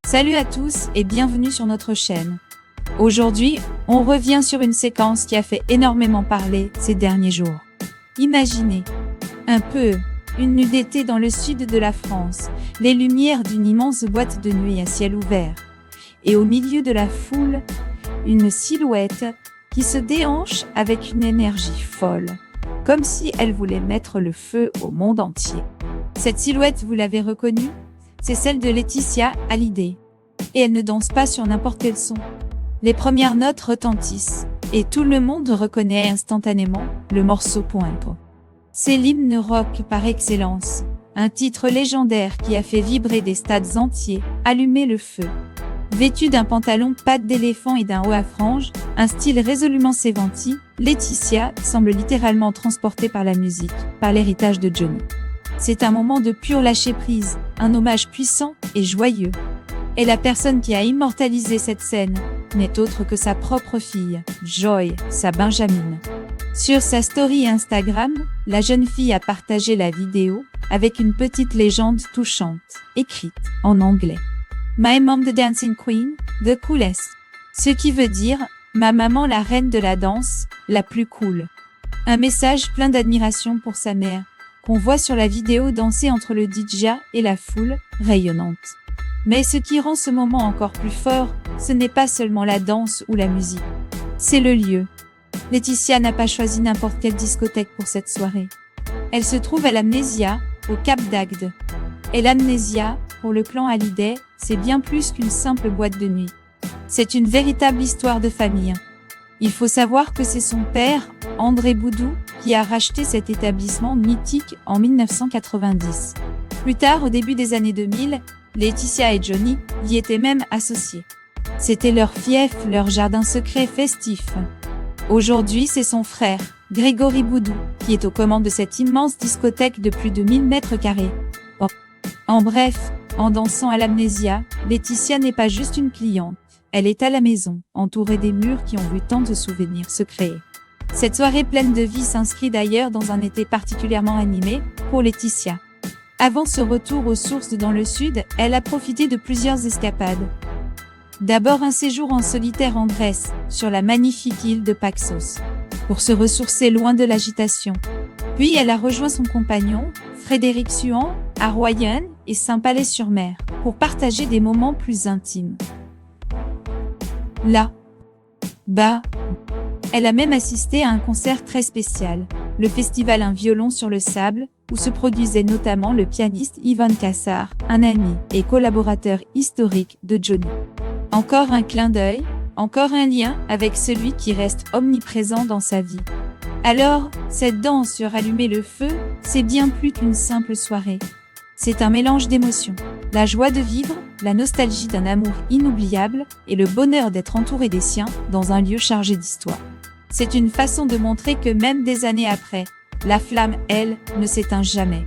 Salut à tous et bienvenue sur notre chaîne. Aujourd'hui, on revient sur une séquence qui a fait énormément parler ces derniers jours. Imaginez une nuit d'été dans le sud de la France, les lumières d'une immense boîte de nuit à ciel ouvert. Et au milieu de la foule, une silhouette qui se déhanche avec une énergie folle, comme si elle voulait mettre le feu au monde entier. Cette silhouette, vous l'avez reconnue? C'est celle de Laetitia Hallyday. Et elle ne danse pas sur n'importe quel son. Les premières notes retentissent, et tout le monde reconnaît instantanément le morceau Poinpo. C'est l'hymne rock par excellence, un titre légendaire qui a fait vibrer des stades entiers, allumer le feu. Vêtue d'un pantalon pattes d'éléphant et d'un haut à franges, un style résolument séventi, Laetitia semble littéralement transportée par la musique, par l'héritage de Johnny. C'est un moment de pur lâcher-prise, un hommage puissant et joyeux. Et la personne qui a immortalisé cette scène n'est autre que sa propre fille, Joy, sa Benjamine. Sur sa story Instagram, la jeune fille a partagé la vidéo avec une petite légende touchante, écrite en anglais. My mom the dancing queen, the coolest. Ce qui veut dire, ma maman la reine de la danse, la plus cool. Un message plein d'admiration pour sa mère, qu'on voit sur la vidéo danser entre le DJ et la foule, rayonnante. Mais ce qui rend ce moment encore plus fort, ce n'est pas seulement la danse ou la musique. C'est le lieu. Laetitia n'a pas choisi n'importe quelle discothèque pour cette soirée. Elle se trouve à l'Amnésia, au Cap d'Agde. Et l'Amnésia, pour le clan Hallyday, c'est bien plus qu'une simple boîte de nuit. C'est une véritable histoire de famille. Il faut savoir que c'est son père, André Boudou, qui a racheté cet établissement mythique en 1990. Plus tard, au début des années 2000, Laetitia et Johnny y étaient même associés. C'était leur fief, leur jardin secret festif. Aujourd'hui, c'est son frère, Grégory Boudou, qui est aux commandes de cette immense discothèque de plus de 1000 mètres carrés. En bref, en dansant à l'Amnésia, Laetitia n'est pas juste une cliente. Elle est à la maison, entourée des murs qui ont vu tant de souvenirs se créer. Cette soirée pleine de vie s'inscrit d'ailleurs dans un été particulièrement animé pour Laetitia. Avant ce retour aux sources dans le sud, elle a profité de plusieurs escapades. D'abord un séjour en solitaire en Grèce, sur la magnifique île de Paxos, pour se ressourcer loin de l'agitation. Puis elle a rejoint son compagnon, Frédéric Suhan, à Royan et Saint-Palais-sur-Mer, pour partager des moments plus intimes. Là-bas, elle a même assisté à un concert très spécial, le festival Un violon sur le sable, où se produisait notamment le pianiste Ivan Cassar, un ami et collaborateur historique de Johnny. Encore un clin d'œil, encore un lien avec celui qui reste omniprésent dans sa vie. Alors, cette danse sur Allumer le feu, c'est bien plus qu'une simple soirée. C'est un mélange d'émotions, la joie de vivre, la nostalgie d'un amour inoubliable et le bonheur d'être entouré des siens dans un lieu chargé d'histoire. C'est une façon de montrer que même des années après, la flamme, elle, ne s'éteint jamais.